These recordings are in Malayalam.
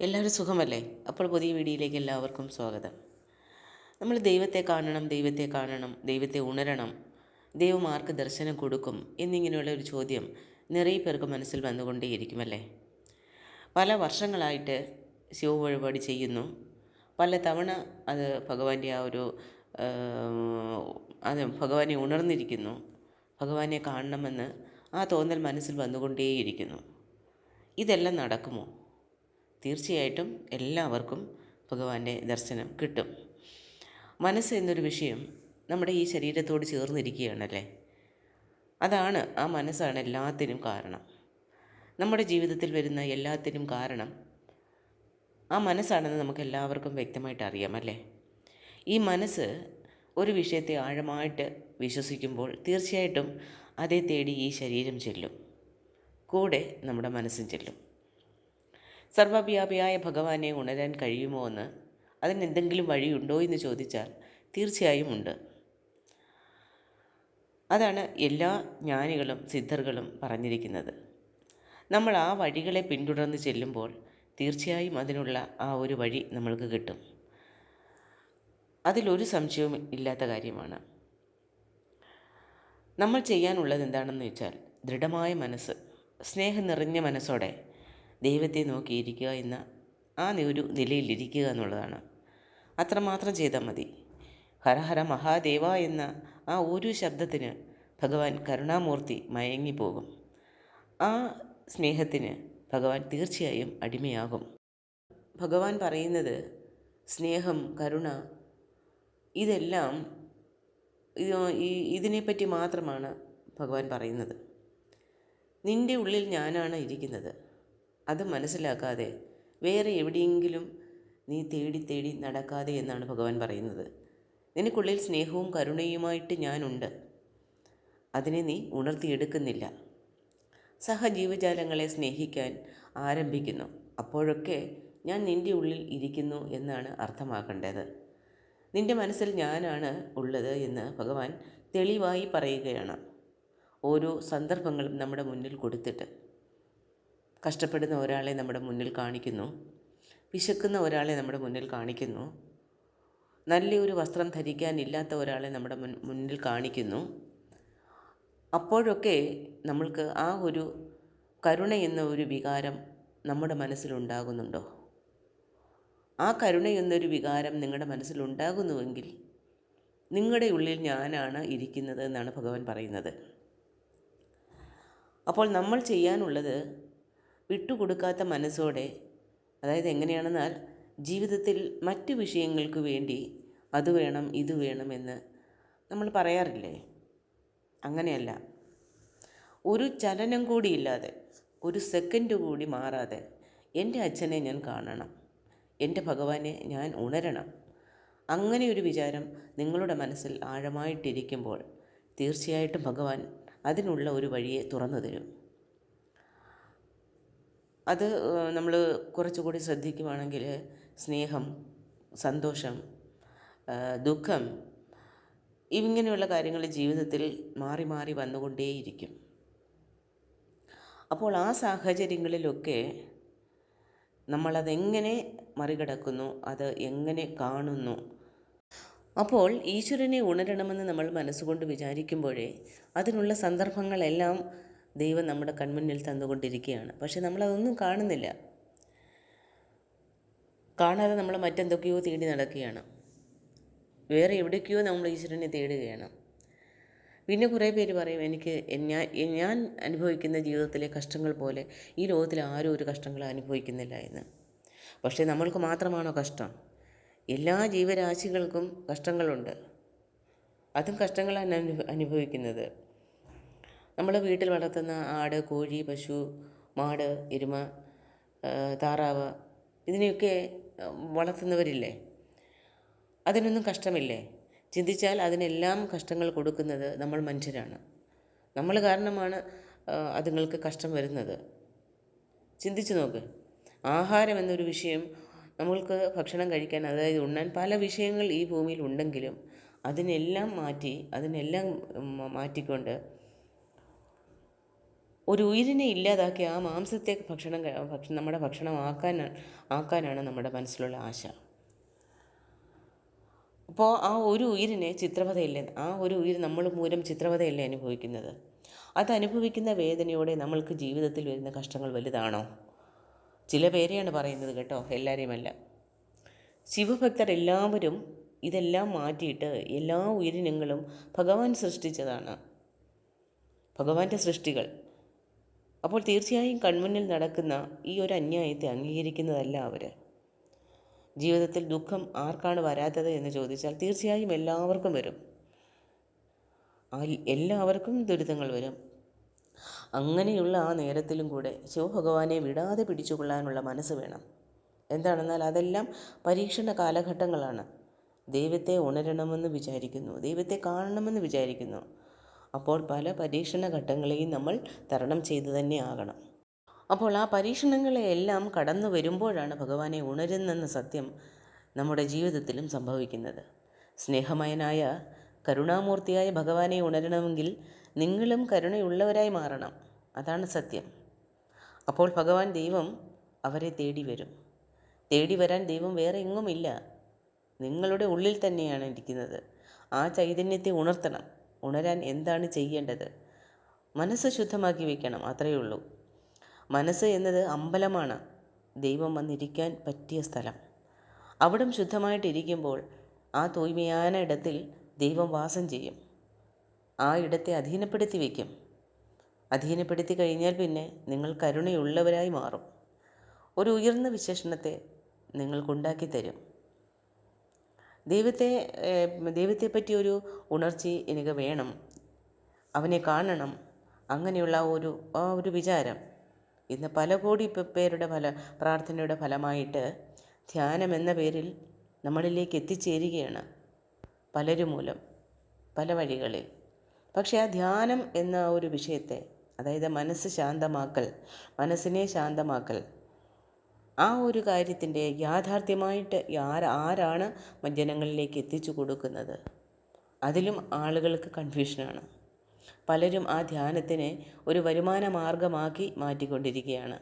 എല്ലാവരും സുഖമല്ലേ? അപ്പോൾ പുതിയ വീഡിയോയിലേക്ക് എല്ലാവർക്കും സ്വാഗതം. നമ്മൾ ദൈവത്തെ കാണണം, ദൈവത്തെ കാണണം, ദൈവത്തെ ഉണരണം, ദൈവം ആർക്ക് ദർശനം കൊടുക്കും എന്നിങ്ങനെയുള്ള ഒരു ചോദ്യം നിറയെ പേർക്ക് മനസ്സിൽ വന്നുകൊണ്ടേയിരിക്കുമല്ലേ? പല വർഷങ്ങളായിട്ട് ശിവ വഴിപാട് ചെയ്യുന്നു. പല തവണ അത് ഭഗവാന്റെ അത് ഭഗവാനെ ഉണർന്നിരിക്കുന്നു. ഭഗവാനെ കാണണമെന്ന് ആ തോന്നൽ മനസ്സിൽ വന്നുകൊണ്ടേയിരിക്കുന്നു. ഇതെല്ലാം നടക്കുമോ? തീർച്ചയായിട്ടും എല്ലാവർക്കും ഭഗവാന്റെ ദർശനം കിട്ടും. മനസ്സ് എന്നൊരു വിഷയം നമ്മുടെ ഈ ശരീരത്തോട് ചേർന്നിരിക്കുകയാണല്ലേ. അതാണ്, ആ മനസ്സാണ് എല്ലാത്തിനും കാരണം. നമ്മുടെ ജീവിതത്തിൽ വരുന്ന എല്ലാത്തിനും കാരണം ആ മനസ്സാണെന്ന് നമുക്ക് എല്ലാവർക്കും വ്യക്തമായിട്ട് അറിയാമല്ലേ. ഈ മനസ്സ് ഒരു വിഷയത്തെ ആഴമായിട്ട് വിശ്വസിക്കുമ്പോൾ തീർച്ചയായിട്ടും അതേ തേടി ഈ ശരീരം ചെല്ലും, കൂടെ നമ്മുടെ മനസ്സും ചെല്ലും. സർവ്വവ്യാപിയായ ഭഗവാനെ ഉണരാൻ കഴിയുമോ എന്ന്, അതിനെന്തെങ്കിലും വഴിയുണ്ടോ എന്ന് ചോദിച്ചാൽ തീർച്ചയായും ഉണ്ട്. അതാണ് എല്ലാ ജ്ഞാനികളും സിദ്ധர்களுം പറഞ്ഞിരിക്കുന്നത്. നമ്മൾ ആ വഴികളെ പിന്തുടർന്ന് ചെല്ലുമ്പോൾ തീർച്ചയായും അതിനുള്ള ആ ഒരു വഴി നമ്മൾക്ക് കിട്ടും. അതിലൊരു സംശയവും ഇല്ലാത്ത കാര്യമാണ്. നമ്മൾ ചെയ്യാനുള്ളത് എന്താണെന്ന് വെച്ചാൽ ദൃഢമായ മനസ്സ്, സ്നേഹം നിറഞ്ഞ മനസ്സോടെ ദൈവത്തെ നോക്കിയിരിക്കുക എന്ന ആ ഒരു നിലയിലിരിക്കുക എന്നുള്ളതാണ്. അത്രമാത്രം ചെയ്താൽ മതി. ഹരഹര മഹാദേവ എന്ന ആ ഒരു ശബ്ദത്തിന് ഭഗവാൻ കരുണാമൂർത്തി മയങ്ങിപ്പോകും. ആ സ്നേഹത്തിന് ഭഗവാൻ തീർച്ചയായും അടിമയാകും. ഭഗവാൻ പറയുന്നത് സ്നേഹം, കരുണ, ഇതെല്ലാം ഇതിനെപ്പറ്റി മാത്രമാണ് ഭഗവാൻ പറയുന്നത്. നിൻ്റെ ഉള്ളിൽ ഞാനാണ് ഇരിക്കുന്നത്. അത് മനസ്സിലാക്കാതെ വേറെ എവിടെയെങ്കിലും നീ തേടി തേടി നടക്കാതെ എന്നാണ് ഭഗവാൻ പറയുന്നത്. നിനക്കുള്ളിൽ സ്നേഹവും കരുണയുമായിട്ട് ഞാനുണ്ട്. അതിനെ നീ ഉണർത്തിയെടുക്കുന്നില്ല. സഹജീവജാലങ്ങളെ സ്നേഹിക്കാൻ ആരംഭിക്കുന്നു. അപ്പോഴൊക്കെ ഞാൻ നിൻ്റെ ഉള്ളിൽ ഇരിക്കുന്നു എന്നാണ് അർത്ഥമാക്കേണ്ടത്. നിൻ്റെ മനസ്സിൽ ഞാനാണ് ഉള്ളത് എന്ന് ഭഗവാൻ തെളിവായി പറയുകയാണ്. ഓരോ സന്ദർഭങ്ങളും നമ്മുടെ മുന്നിൽ കൊടുത്തിട്ട് കഷ്ടപ്പെടുന്ന ഒരാളെ നമ്മുടെ മുന്നിൽ കാണിക്കുന്നു, വിശക്കുന്ന ഒരാളെ നമ്മുടെ മുന്നിൽ കാണിക്കുന്നു, നല്ലൊരു വസ്ത്രം ധരിക്കാനില്ലാത്ത ഒരാളെ നമ്മുടെ മുന്നിൽ കാണിക്കുന്നു. അപ്പോഴൊക്കെ നമ്മൾക്ക് ആ ഒരു കരുണ എന്ന ഒരു വികാരം നമ്മുടെ മനസ്സിലുണ്ടാകുന്നുണ്ടോ? ആ കരുണ എന്നൊരു വികാരം നിങ്ങളുടെ മനസ്സിലുണ്ടാകുന്നുവെങ്കിൽ നിങ്ങളുടെ ഉള്ളിൽ ഞാനാണ് ഇരിക്കുന്നത് എന്നാണ് ഭഗവാൻ പറയുന്നത്. അപ്പോൾ നമ്മൾ ചെയ്യാനുള്ളത് വിട്ടുകൊടുക്കാത്ത മനസ്സോടെ, അതായത് എങ്ങനെയാണെന്നാൽ ജീവിതത്തിൽ മറ്റു വിഷയങ്ങൾക്ക് വേണ്ടി അത് വേണം ഇത് വേണമെന്ന് നമ്മൾ പറയാറില്ലേ? അങ്ങനെയല്ല. ഒരു ചലനം കൂടിയില്ലാതെ, ഒരു സെക്കൻഡ് കൂടി മാറാതെ എൻ്റെ അച്ഛനെ ഞാൻ കാണണം, എൻ്റെ ഭഗവാനെ ഞാൻ ഉണരണം, അങ്ങനെ ഒരു വിചാരം നിങ്ങളുടെ മനസ്സിൽ ആഴമായിട്ടിരിക്കുമ്പോൾ തീർച്ചയായിട്ടും ഭഗവാൻ അതിനുള്ള ഒരു വഴിയെ തുറന്നു തരും. അത് നമ്മൾ കുറച്ചുകൂടി ശ്രദ്ധിക്കുകയാണെങ്കിൽ സ്നേഹം, സന്തോഷം, ദുഃഖം, ഇങ്ങനെയുള്ള കാര്യങ്ങൾ ജീവിതത്തിൽ മാറി മാറി വന്നുകൊണ്ടേയിരിക്കും. അപ്പോൾ ആ സാഹചര്യങ്ങളിലൊക്കെ നമ്മളതെങ്ങനെ മറികടക്കുന്നു, അത് എങ്ങനെ കാണുന്നു. അപ്പോൾ ഈശ്വരനെ ഉണരണമെന്ന് നമ്മൾ മനസ്സുകൊണ്ട് വിചാരിക്കുമ്പോഴേ അതിനുള്ള സന്ദർഭങ്ങളെല്ലാം ദൈവം നമ്മുടെ കൺമുന്നിൽ തന്നുകൊണ്ടിരിക്കുകയാണ്. പക്ഷെ നമ്മളതൊന്നും കാണുന്നില്ല. കാണാതെ നമ്മൾ മറ്റെന്തൊക്കെയോ തേടി നടക്കുകയാണ്. വേറെ എവിടേക്കോ നമ്മൾ ഈശ്വരനെ തേടുകയാണ്. പിന്നെ കുറേ പേര് പറയും, എനിക്ക് ഞാൻ അനുഭവിക്കുന്ന ജീവിതത്തിലെ കഷ്ടങ്ങൾ പോലെ ഈ ലോകത്തിൽ ആരും ഒരു കഷ്ടങ്ങൾ അനുഭവിക്കുന്നില്ല എന്ന്. പക്ഷേ നമ്മൾക്ക് മാത്രമാണോ കഷ്ടം? എല്ലാ ജീവരാശികൾക്കും കഷ്ടങ്ങളുണ്ട്. അതും കഷ്ടങ്ങളാണ് അനുഭവിക്കുന്നത്. നമ്മൾ വീട്ടിൽ വളർത്തുന്ന ആട്, കോഴി, പശു, മാട്, എരുമ, താറാവ്, ഇതിനെയൊക്കെ വളർത്തുന്നവരില്ലേ? അതിനൊന്നും കഷ്ടമില്ലേ? ചിന്തിച്ചാൽ അതിനെല്ലാം കഷ്ടങ്ങൾ കൊടുക്കുന്നത് നമ്മൾ മനുഷ്യരാണ്. നമ്മൾ കാരണമാണ് അതുങ്ങൾക്ക് കഷ്ടം വരുന്നത്. ചിന്തിച്ചു നോക്ക്. ആഹാരം എന്നൊരു വിഷയം, നമ്മൾക്ക് ഭക്ഷണം കഴിക്കാൻ, അതായത് ഉണ്ണാൻ പല വിഷയങ്ങൾ ഈ ഭൂമിയിൽ ഉണ്ടെങ്കിലും അതിനെല്ലാം മാറ്റിക്കൊണ്ട് ഒരു ഉയിരിനെ ഇല്ലാതാക്കി ആ മാംസത്തെ നമ്മുടെ ഭക്ഷണം ആക്കാനാണ് നമ്മുടെ മനസ്സിലുള്ള ആശ. അപ്പോൾ ആ ഒരു ഉയിരിനെ ചിത്രവതയല്ലേ, ആ ഒരു ഉയിർ നമ്മൾ മൂലം ചിത്രവതയല്ലേ അനുഭവിക്കുന്നത്. അതനുഭവിക്കുന്ന വേദനയോടെ നമ്മൾക്ക് ജീവിതത്തിൽ വരുന്ന കഷ്ടങ്ങൾ വലുതാണോ? ചില പേരെയാണ് പറയുന്നത് കേട്ടോ, എല്ലാവരെയുമല്ല. ശിവഭക്തർ എല്ലാവരും ഇതെല്ലാം മാറ്റിയിട്ട് എല്ലാ ഉയിരിനങ്ങളും ഭഗവാൻ സൃഷ്ടിച്ചതാണ്, ഭഗവാന്റെ സൃഷ്ടികൾ. അപ്പോൾ തീർച്ചയായും കൺമുന്നിൽ നടക്കുന്ന ഈ ഒരു അന്യായത്തെ അംഗീകരിക്കുന്നതല്ല അവർ. ജീവിതത്തിൽ ദുഃഖം ആർക്കാണ് വരാത്തത് എന്ന് ചോദിച്ചാൽ തീർച്ചയായും എല്ലാവർക്കും വരും. എല്ലാവർക്കും ദുരിതങ്ങൾ വരും. അങ്ങനെയുള്ള ആ നേരത്തിലും കൂടെ ശിവഭഗവാനെ വിടാതെ പിടിച്ചുകൊള്ളാനുള്ള മനസ്സ് വേണം. എന്താണെന്നാൽ അതെല്ലാം പരീക്ഷണ കാലഘട്ടങ്ങളാണ്. ദൈവത്തെ ഉണരണമെന്ന് വിചാരിക്കുന്നു, ദൈവത്തെ കാണണമെന്ന് വിചാരിക്കുന്നു. അപ്പോൾ പല പരീക്ഷണ ഘട്ടങ്ങളെയും നമ്മൾ തരണം ചെയ്തു തന്നെ ആകണം. അപ്പോൾ ആ പരീക്ഷണങ്ങളെയെല്ലാം കടന്നു വരുമ്പോഴാണ് ഭഗവാനെ ഉണരുന്നെന്ന സത്യം നമ്മുടെ ജീവിതത്തിലും സംഭവിക്കുന്നത്. സ്നേഹമയനായ കരുണാമൂർത്തിയായ ഭഗവാനെ ഉണരണമെങ്കിൽ നിങ്ങളും കരുണയുള്ളവരായി മാറണം. അതാണ് സത്യം. അപ്പോൾ ഭഗവാൻ ദൈവം അവരെ തേടി വരും. തേടി വരാൻ ദൈവം വേറെ എങ്ങുമില്ല, നിങ്ങളുടെ ഉള്ളിൽ തന്നെയാണ് ഇരിക്കുന്നത്. ആ ചൈതന്യത്തെ ഉണർത്തണം. ഉണരാൻ എന്താണ് ചെയ്യേണ്ടത്? മനസ്സ് ശുദ്ധമാക്കി വയ്ക്കണം, അത്രയേ ഉള്ളൂ. മനസ്സ് എന്നത് അമ്പലമാണ്, ദൈവം വന്നിരിക്കാൻ പറ്റിയ സ്ഥലം. അവിടം ശുദ്ധമായിട്ടിരിക്കുമ്പോൾ ആ തൂയ്മയാന ഇടത്തിൽ ദൈവം വാസം ചെയ്യും. ആ ഇടത്തെ അധീനപ്പെടുത്തി വയ്ക്കും. അധീനപ്പെടുത്തി കഴിഞ്ഞാൽ പിന്നെ നിങ്ങൾ കരുണയുള്ളവരായി മാറും. ഒരു ഉയർന്ന വിശേഷണത്തെ നിങ്ങൾക്കുണ്ടാക്കി തരും. ദൈവത്തെ പറ്റിയൊരു ഉണർച്ച എനിക്ക് വേണം, അവനെ കാണണം, അങ്ങനെയുള്ള ആ ഒരു വിചാരം ഇന്ന് പല കോടി പേരുടെ പ്രാർത്ഥനയുടെ ഫലമായിട്ട് ധ്യാനം എന്ന പേരിൽ നമ്മളിലേക്ക് എത്തിച്ചേരുകയാണ്, പലരും മൂലം പല വഴികളിൽ. പക്ഷേ ആ ധ്യാനം എന്ന ഒരു വിഷയത്തെ, അതായത് മനസ്സിനെ ശാന്തമാക്കൽ, ആ ഒരു കാര്യത്തിൻ്റെ യാഥാർത്ഥ്യമായിട്ട് ആരാണ് ജനങ്ങളിലേക്ക് എത്തിച്ചു കൊടുക്കുന്നത്? അതിലും ആളുകൾക്ക് കൺഫ്യൂഷനാണ്. പലരും ആ ധ്യാനത്തിനെ ഒരു വരുമാന മാർഗമാക്കി മാറ്റിക്കൊണ്ടിരിക്കുകയാണ്.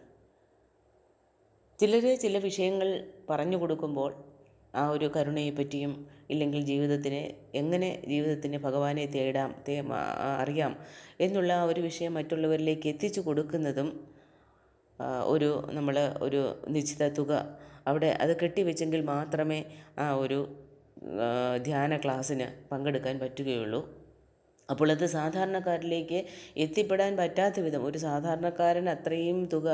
ചില വിഷയങ്ങൾ പറഞ്ഞു കൊടുക്കുമ്പോൾ ആ ഒരു കരുണയെപ്പറ്റിയും ഇല്ലെങ്കിൽ ജീവിതത്തിന് ഭഗവാനെ അറിയാം എന്നുള്ള ആ ഒരു വിഷയം മറ്റുള്ളവരിലേക്ക് എത്തിച്ചു കൊടുക്കുന്നതും നമ്മൾ ഒരു നിശ്ചിത തുക അവിടെ അത് കെട്ടിവെച്ചെങ്കിൽ മാത്രമേ ആ ഒരു ധ്യാന ക്ലാസ്സിന് പങ്കെടുക്കാൻ പറ്റുകയുള്ളൂ. അപ്പോൾ അത് സാധാരണക്കാരിലേക്ക് എത്തിപ്പെടാൻ പറ്റാത്ത വിധം, ഒരു സാധാരണക്കാരൻ അത്രയും തുക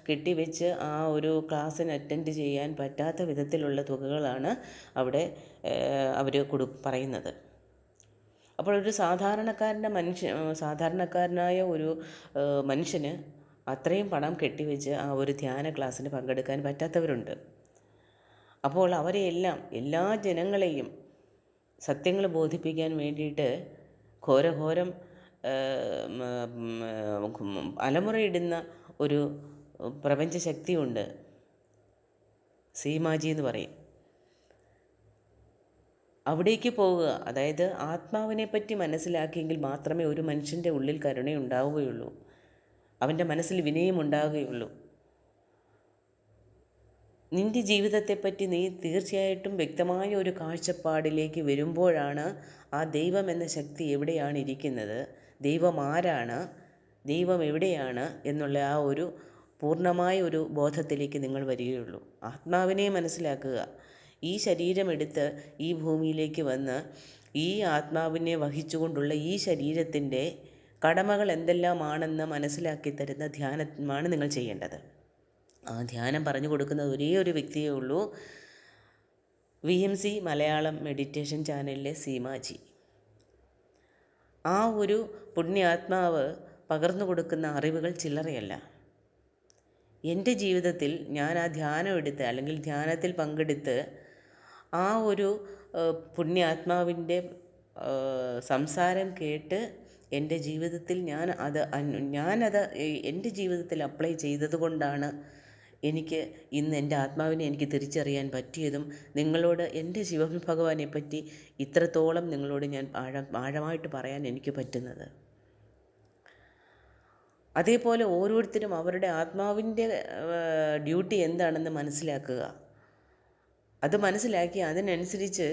കെട്ടിവെച്ച് ആ ഒരു ക്ലാസ്സിന് അറ്റൻഡ് ചെയ്യാൻ പറ്റാത്ത വിധത്തിലുള്ള തുകകളാണ് അവിടെ അവർ പറയുന്നത്. അപ്പോൾ ഒരു സാധാരണക്കാരനായ ഒരു മനുഷ്യന് അത്രയും പണം കെട്ടിവെച്ച് ആ ഒരു ധ്യാന ക്ലാസ്സിന് പങ്കെടുക്കാൻ പറ്റാത്തവരുണ്ട്. അപ്പോൾ അവരെയെല്ലാം, എല്ലാ ജനങ്ങളെയും സത്യങ്ങൾ ബോധിപ്പിക്കാൻ വേണ്ടിയിട്ട് ഘോരഘോരം അലമുറയിടുന്ന ഒരു പ്രപഞ്ചശക്തിയുണ്ട്, സീമാജി എന്ന് പറയും. അവിടേക്ക് പോവുക, അതായത് ആത്മാവിനെ പറ്റി മനസ്സിലാക്കിയെങ്കിൽ മാത്രമേ ഒരു മനുഷ്യൻ്റെ ഉള്ളിൽ കരുണയുണ്ടാവുകയുള്ളൂ, അവൻ്റെ മനസ്സിൽ വിനയമുണ്ടാകുകയുള്ളൂ. നിൻ്റെ ജീവിതത്തെപ്പറ്റി നീ തീർച്ചയായിട്ടും വ്യക്തമായ ഒരു കാഴ്ചപ്പാടിലേക്ക് വരുമ്പോഴാണ് ആ ദൈവം എന്ന ശക്തി എവിടെയാണ് ഇരിക്കുന്നത്, ദൈവം ആരാണ്, ദൈവം എവിടെയാണ് എന്നുള്ള ആ ഒരു പൂർണ്ണമായ ഒരു ബോധത്തിലേക്ക് നിങ്ങൾ വരികയുള്ളൂ. ആത്മാവിനെ മനസ്സിലാക്കുക. ഈ ശരീരമെടുത്ത് ഈ ഭൂമിയിലേക്ക് വന്ന് ഈ ആത്മാവിനെ വഹിച്ചുകൊണ്ടുള്ള ഈ ശരീരത്തിൻ്റെ കടമകൾ എന്തെല്ലാമാണെന്ന് മനസ്സിലാക്കി തരുന്ന ധ്യാനമാണ് നിങ്ങൾ ചെയ്യേണ്ടത്. ആ ധ്യാനം പറഞ്ഞു കൊടുക്കുന്നത് ഒരേ ഒരു വ്യക്തിയേ ഉള്ളൂ, VMC മലയാളം മെഡിറ്റേഷൻ ചാനലിലെ സീമാജി. ആ ഒരു പുണ്യാത്മാവ് പകർന്നു കൊടുക്കുന്ന അറിവുകൾ ചില്ലറയല്ല. എൻ്റെ ജീവിതത്തിൽ ഞാൻ ആ ധ്യാനം എടുത്ത് അല്ലെങ്കിൽ ധ്യാനത്തിൽ പങ്കെടുത്ത് ആ ഒരു പുണ്യാത്മാവിൻ്റെ സംസാരം കേട്ട് എൻ്റെ ജീവിതത്തിൽ ഞാനത് എൻ്റെ ജീവിതത്തിൽ അപ്ലൈ ചെയ്തതുകൊണ്ടാണ് എനിക്ക് ഇന്ന് എൻ്റെ ആത്മാവിനെ എനിക്ക് തിരിച്ചറിയാൻ പറ്റിയതും നിങ്ങളോട് എൻ്റെ ശിവഭഗവാനെ പറ്റി ഇത്രത്തോളം നിങ്ങളോട് ഞാൻ ആഴമായിട്ട് പറയാൻ എനിക്ക് പറ്റുന്നത്. അതേപോലെ ഓരോരുത്തരും അവരുടെ ആത്മാവിൻ്റെ ഡ്യൂട്ടി എന്താണെന്ന് മനസ്സിലാക്കുക. അത് മനസ്സിലാക്കി അതിനനുസരിച്ച്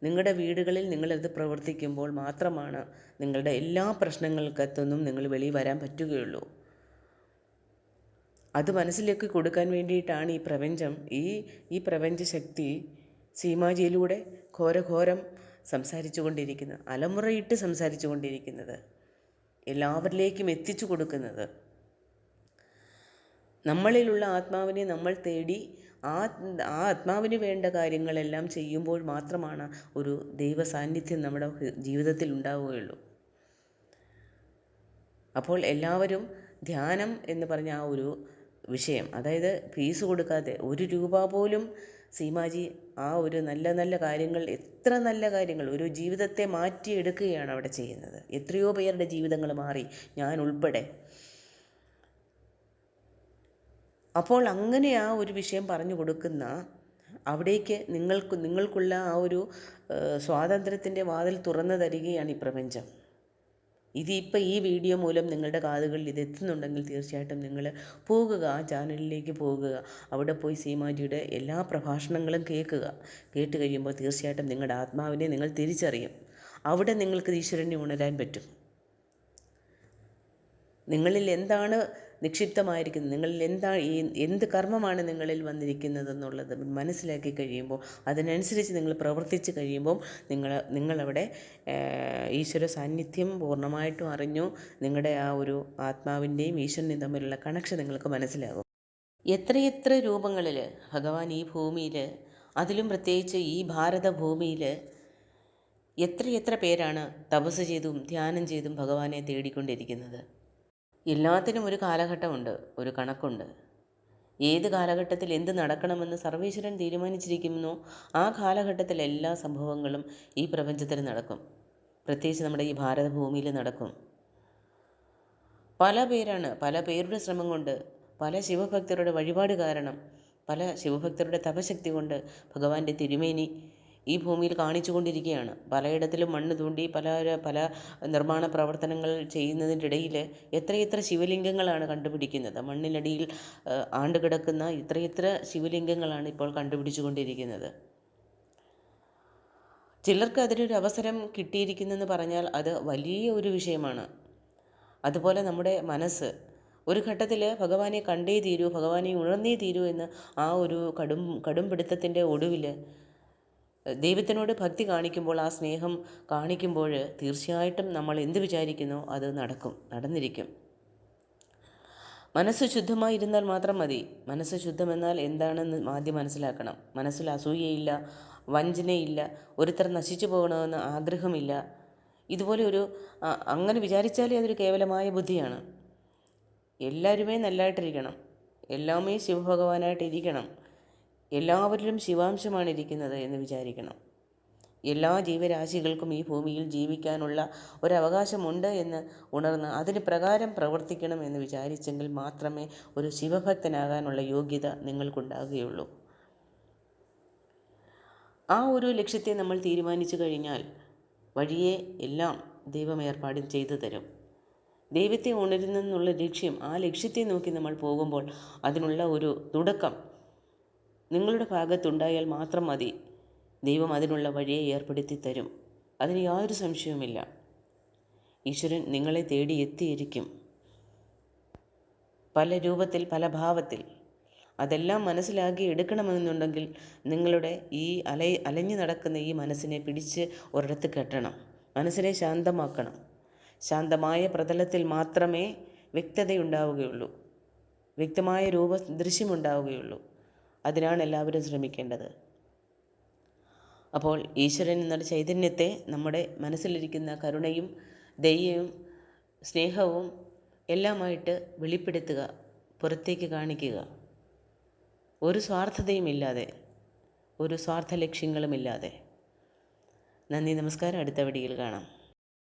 നിങ്ങളുടെ വീടുകളിൽ നിങ്ങളത് പ്രവർത്തിക്കുമ്പോൾ മാത്രമാണ് നിങ്ങളുടെ എല്ലാ പ്രശ്നങ്ങൾക്കകത്തുനിന്നും നിങ്ങൾ വെളിയിൽ വരാൻ പറ്റുകയുള്ളൂ. അത് മനസ്സിലേക്ക് കൊടുക്കാൻ വേണ്ടിയിട്ടാണ് ഈ പ്രപഞ്ചം ഈ പ്രപഞ്ചശക്തി സീമാജിയിലൂടെ ഘോരഘോരം സംസാരിച്ചു കൊണ്ടിരിക്കുന്നത്, അലമുറയിട്ട് സംസാരിച്ചു കൊണ്ടിരിക്കുന്നത്, എല്ലാവരിലേക്കും എത്തിച്ചു കൊടുക്കുന്നത്. നമ്മളിലുള്ള ആത്മാവിനെ നമ്മൾ തേടി ആ ആത്മാവിന് വേണ്ട കാര്യങ്ങളെല്ലാം ചെയ്യുമ്പോൾ മാത്രമാണ് ഒരു ദൈവ സാന്നിധ്യം നമ്മുടെ ജീവിതത്തിൽ ഉണ്ടാവുകയുള്ളൂ. അപ്പോൾ എല്ലാവരും ധ്യാനം എന്ന് പറഞ്ഞ ആ ഒരു വിഷയം, അതായത് ഫീസ് കൊടുക്കാതെ 1 രൂപ പോലും സീമാജി ആ ഒരു നല്ല നല്ല കാര്യങ്ങൾ, എത്ര നല്ല കാര്യങ്ങൾ, ഒരു ജീവിതത്തെ മാറ്റിയെടുക്കുകയാണ് അവിടെ ചെയ്യുന്നത്. എത്രയോ പേരുടെ ജീവിതങ്ങൾ മാറി, ഞാൻ ഉൾപ്പെടെ. അപ്പോൾ അങ്ങനെ ആ ഒരു വിഷയം പറഞ്ഞു കൊടുക്കുന്ന അവിടേക്ക് നിങ്ങൾക്കുള്ള ആ ഒരു സ്വാതന്ത്ര്യത്തിൻ്റെ വാതിൽ തുറന്നു തരികയാണ് ഈ പ്രപഞ്ചം. ഇതിപ്പോൾ ഈ വീഡിയോ മൂലം നിങ്ങളുടെ കാതുകളിൽ ഇതെത്തുന്നുണ്ടെങ്കിൽ തീർച്ചയായിട്ടും നിങ്ങൾ പോകുക, ആ ചാനലിലേക്ക് പോകുക. അവിടെ പോയി സീമാജിയുടെ എല്ലാ പ്രഭാഷണങ്ങളും കേട്ട് കഴിയുമ്പോൾ തീർച്ചയായിട്ടും നിങ്ങളുടെ ആത്മാവിനെ നിങ്ങൾ തിരിച്ചറിയും. അവിടെ നിങ്ങൾക്ക് ഈശ്വരനെ ഉണരാൻ പറ്റും. നിങ്ങളിൽ എന്താണ് നിക്ഷിപ്തമായിരിക്കുന്നത്, നിങ്ങളിൽ എന്ത് കർമ്മമാണ് നിങ്ങളിൽ വന്നിരിക്കുന്നതെന്നുള്ളത് മനസ്സിലാക്കി കഴിയുമ്പോൾ അതിനനുസരിച്ച് നിങ്ങൾ പ്രവർത്തിച്ച് കഴിയുമ്പോൾ നിങ്ങളവിടെ ഈശ്വര സാന്നിധ്യം പൂർണ്ണമായിട്ടും അറിഞ്ഞു. നിങ്ങളുടെ ആ ഒരു ആത്മാവിൻ്റെയും ഈശ്വരനെയും തമ്മിലുള്ള കണക്ഷൻ നിങ്ങൾക്ക് മനസ്സിലാകും. എത്രയെത്ര രൂപങ്ങളിൽ ഭഗവാൻ ഈ ഭൂമിയിൽ, അതിലും പ്രത്യേകിച്ച് ഈ ഭാരതഭൂമിയിൽ എത്രയെത്ര പേരാണ് തപസ് ചെയ്തും ധ്യാനം ചെയ്തും ഭഗവാനെ തേടിക്കൊണ്ടിരിക്കുന്നത്. എല്ലാത്തിനും ഒരു കാലഘട്ടമുണ്ട്, ഒരു കണക്കുണ്ട്. ഏത് കാലഘട്ടത്തിൽ എന്ത് നടക്കണമെന്ന് സർവേശ്വരൻ തീരുമാനിച്ചിരിക്കുന്നോ ആ കാലഘട്ടത്തിൽ എല്ലാ സംഭവങ്ങളും ഈ പ്രപഞ്ചത്തിൽ നടക്കും. പ്രത്യേകിച്ച് നമ്മുടെ ഈ ഭാരതഭൂമിയിൽ നടക്കും. പല പേരുടെ ശ്രമം കൊണ്ട്, പല ശിവഭക്തരുടെ വഴിപാട് കാരണം, പല ശിവഭക്തരുടെ തപശക്തി കൊണ്ട് ഭഗവാന്റെ തിരുമേനി ഈ ഭൂമിയിൽ കാണിച്ചു കൊണ്ടിരിക്കുകയാണ്. പലയിടത്തിലും മണ്ണ് തോണ്ടി പല നിർമ്മാണ പ്രവർത്തനങ്ങൾ ചെയ്യുന്നതിൻ്റെ ഇടയിൽ എത്രയെത്ര ശിവലിംഗങ്ങളാണ് കണ്ടുപിടിക്കുന്നത്. മണ്ണിനടിയിൽ ആണ്ടുകിടക്കുന്ന എത്രയെത്ര ശിവലിംഗങ്ങളാണ് ഇപ്പോൾ കണ്ടുപിടിച്ചു കൊണ്ടിരിക്കുന്നത്. ചിലർക്ക് അതിനൊരു അവസരം കിട്ടിയിരിക്കുന്നെന്ന് പറഞ്ഞാൽ അത് വലിയ ഒരു വിഷയമാണ്. അതുപോലെ നമ്മുടെ മനസ്സ് ഒരു ഘട്ടത്തിൽ ഭഗവാനെ കണ്ടേ തീരൂ, ഭഗവാനെ ഉണർന്നേ തീരൂ എന്ന് ആ ഒരു കടുംപിടുത്തത്തിൻ്റെ ഒടുവിൽ ദൈവത്തിനോട് ഭക്തി കാണിക്കുമ്പോൾ, ആ സ്നേഹം കാണിക്കുമ്പോൾ തീർച്ചയായിട്ടും നമ്മൾ എന്ത് വിചാരിക്കുന്നോ അത് നടന്നിരിക്കും. മനസ്സ് ശുദ്ധമായിരുന്നാൽ മാത്രം മതി. മനസ്സ് ശുദ്ധമെന്നാൽ എന്താണെന്ന് ആദ്യം മനസ്സിലാക്കണം. മനസ്സിൽ അസൂയയില്ല, വഞ്ചനയില്ല, ഒരുത്തർ നശിച്ചു പോകണമെന്ന് ആഗ്രഹമില്ല. ഇതുപോലെ അങ്ങനെ വിചാരിച്ചാലേ അതൊരു കേവലമായ ബുദ്ധിയാണ്. എല്ലാവരുമേ നല്ലതായിട്ടിരിക്കണം, എല്ലാമേ ശിവഭഗവാനായിട്ടിരിക്കണം, എല്ലാവരിലും ശിവാംശമാണ് ഇരിക്കുന്നത് എന്ന് വിചാരിക്കണം. എല്ലാ ജീവരാശികൾക്കും ഈ ഭൂമിയിൽ ജീവിക്കാനുള്ള ഒരവകാശമുണ്ട് എന്ന് ഉണർന്ന് അതിന് പ്രകാരം പ്രവർത്തിക്കണം എന്ന് വിചാരിച്ചെങ്കിൽ മാത്രമേ ഒരു ശിവഭക്തനാകാനുള്ള യോഗ്യത നിങ്ങൾക്കുണ്ടാകുകയുള്ളൂ. ആ ഒരു ലക്ഷ്യത്തെ നമ്മൾ തീരുമാനിച്ചു കഴിഞ്ഞാൽ വഴിയെ എല്ലാം ദൈവം ഏർപ്പാട് ചെയ്തു തരും. ദൈവത്തെ ഉണരുന്നെന്നുള്ള ലക്ഷ്യം, ആ ലക്ഷ്യത്തെ നോക്കി നമ്മൾ പോകുമ്പോൾ അതിനുള്ള ഒരു തുടക്കം നിങ്ങളുടെ ഭാഗത്തുണ്ടായാൽ മാത്രം മതി. ദൈവം അതിനുള്ള വഴിയെ ഏർപ്പെടുത്തി തരും. അതിന് യാതൊരു സംശയവുമില്ല. ഈശ്വരൻ നിങ്ങളെ തേടി എത്തിയിരിക്കും, പല രൂപത്തിൽ, പല ഭാവത്തിൽ. അതെല്ലാം മനസ്സിലാക്കി എടുക്കണമെന്നുണ്ടെങ്കിൽ നിങ്ങളുടെ ഈ അലഞ്ഞു നടക്കുന്ന ഈ മനസ്സിനെ പിടിച്ച് ഒരിടത്ത് കെട്ടണം. മനസ്സിനെ ശാന്തമാക്കണം. ശാന്തമായ പ്രതലത്തിൽ മാത്രമേ വ്യക്തതയുണ്ടാവുകയുള്ളൂ, വ്യക്തമായ ദൃശ്യമുണ്ടാവുകയുള്ളൂ. അതിനാണ് എല്ലാവരും ശ്രമിക്കേണ്ടത്. അപ്പോൾ ഈശ്വരൻ എന്നൊരു ചൈതന്യത്തെ നമ്മുടെ മനസ്സിലിരിക്കുന്ന കരുണയും ദയയും സ്നേഹവും എല്ലാമായിട്ട് വെളിപ്പെടുത്തുക, പുറത്തേക്ക് കാണിക്കുക. ഒരു സ്വാർത്ഥതയുമില്ലാതെ, ഒരു സ്വാർത്ഥ ലക്ഷ്യങ്ങളുമില്ലാതെ. നന്ദി, നമസ്കാരം. അടുത്ത വീഡിയോയിൽ കാണാം.